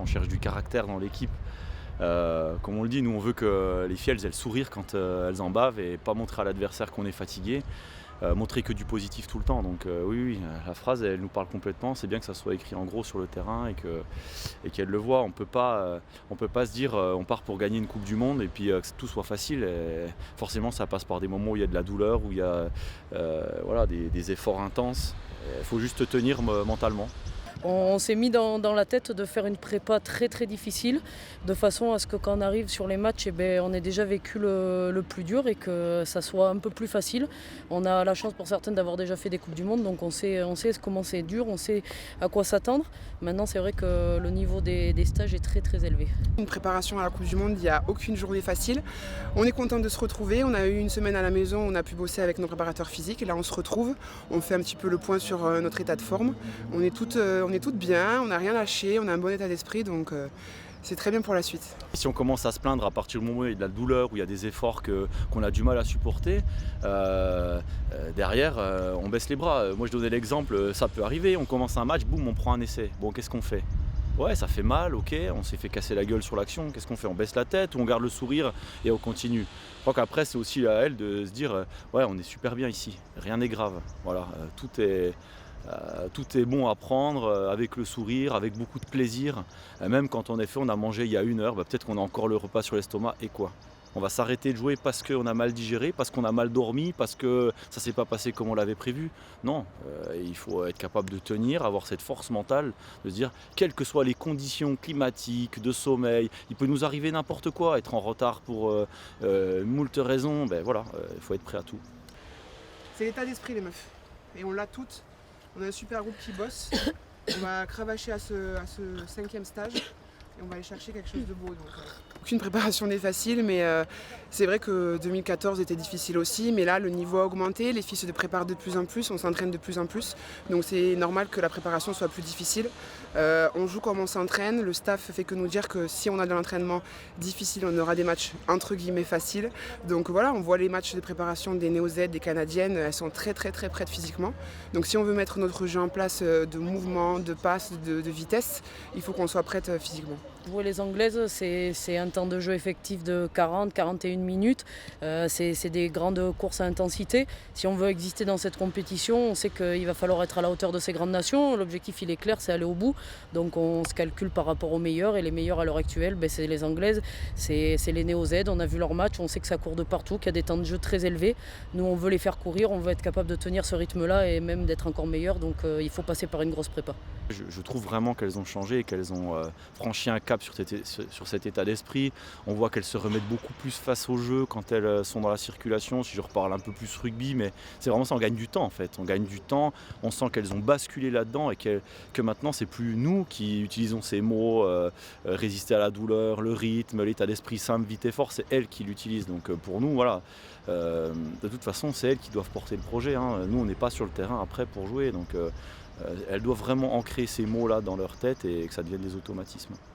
on cherche du caractère dans l'équipe. Comme on le dit, nous on veut que les filles elles sourire quand elles en bavent et pas montrer à l'adversaire qu'on est fatigué, montrer que du positif tout le temps. Donc oui, la phrase elle nous parle complètement, c'est bien que ça soit écrit en gros sur le terrain et qu'elle le voit. On peut pas se dire on part pour gagner une Coupe du Monde et puis que tout soit facile. Et forcément ça passe par des moments où il y a de la douleur, où il y a voilà, des efforts intenses. Il faut juste tenir mentalement. On s'est mis dans la tête de faire une prépa très très difficile, de façon à ce que quand on arrive sur les matchs, on ait déjà vécu le plus dur et que ça soit un peu plus facile. On a la chance pour certaines d'avoir déjà fait des Coupes du Monde, donc on sait comment c'est dur, on sait à quoi s'attendre. Maintenant c'est vrai que le niveau des stages est très très élevé. Une préparation à la Coupe du Monde, il n'y a aucune journée facile. On est content de se retrouver, on a eu une semaine à la maison, on a pu bosser avec nos préparateurs physiques et là on se retrouve, on fait un petit peu le point sur notre état de forme. On est toutes bien, on n'a rien lâché, on a un bon état d'esprit, donc c'est très bien pour la suite. Si on commence à se plaindre à partir du moment où il y a de la douleur, où il y a des efforts qu'on a du mal à supporter, derrière on baisse les bras. Moi je donnais l'exemple, ça peut arriver, on commence un match, boum, on prend un essai. Bon, qu'est-ce qu'on fait ? Ouais, ça fait mal, ok, on s'est fait casser la gueule sur l'action, qu'est-ce qu'on fait ? On baisse la tête ou on garde le sourire et on continue. Je crois qu'après c'est aussi à elle de se dire ouais, on est super bien ici, rien n'est grave. Voilà, tout est bon à prendre avec le sourire, avec beaucoup de plaisir. Même quand on a mangé il y a 1 heure, peut-être qu'on a encore le repas sur l'estomac et quoi ? On va s'arrêter de jouer parce qu'on a mal digéré, parce qu'on a mal dormi, parce que ça ne s'est pas passé comme on l'avait prévu. Non, il faut être capable de tenir, avoir cette force mentale, de se dire, quelles que soient les conditions climatiques, de sommeil, il peut nous arriver n'importe quoi, être en retard pour moult raisons, voilà, il faut être prêt à tout. C'est l'état d'esprit les meufs, et on l'a toutes. On a un super groupe qui bosse, on va cravacher à ce 5e stage et on va aller chercher quelque chose de beau. Aucune préparation n'est facile, mais c'est vrai que 2014 était difficile aussi, mais là le niveau a augmenté, les filles se préparent de plus en plus, on s'entraîne de plus en plus, donc c'est normal que la préparation soit plus difficile. On joue comme on s'entraîne, le staff fait que nous dire que si on a de l'entraînement difficile, on aura des matchs entre guillemets faciles. Donc voilà, on voit les matchs de préparation des Néo-Z, des Canadiennes, elles sont très très très prêtes physiquement. Donc si on veut mettre notre jeu en place de mouvement, de passe, de vitesse, il faut qu'on soit prête physiquement. Jouer les Anglaises, c'est un temps de jeu effectif de 40-41 minutes. C'est des grandes courses à intensité. Si on veut exister dans cette compétition, on sait qu'il va falloir être à la hauteur de ces grandes nations. L'objectif, il est clair, c'est aller au bout. Donc on se calcule par rapport aux meilleurs. Et les meilleurs à l'heure actuelle, c'est les Anglaises, c'est les Néo-Z. On a vu leur match, on sait que ça court de partout, qu'il y a des temps de jeu très élevés. Nous, on veut les faire courir, on veut être capable de tenir ce rythme-là et même d'être encore meilleurs. Donc il faut passer par une grosse prépa. Je trouve vraiment qu'elles ont changé et qu'elles ont franchi un cap sur cet état d'esprit. On voit qu'elles se remettent beaucoup plus face au jeu quand elles sont dans la circulation. Si je reparle un peu plus rugby, mais c'est vraiment ça, on gagne du temps en fait. On gagne du temps, on sent qu'elles ont basculé là-dedans et que maintenant c'est plus nous qui utilisons ces mots, résister à la douleur, le rythme, l'état d'esprit simple, vite et fort, c'est elles qui l'utilisent. Donc pour nous, voilà, de toute façon c'est elles qui doivent porter le projet. Nous on n'est pas sur le terrain après pour jouer. Donc elles doivent vraiment ancrer ces mots-là dans leur tête et que ça devienne des automatismes.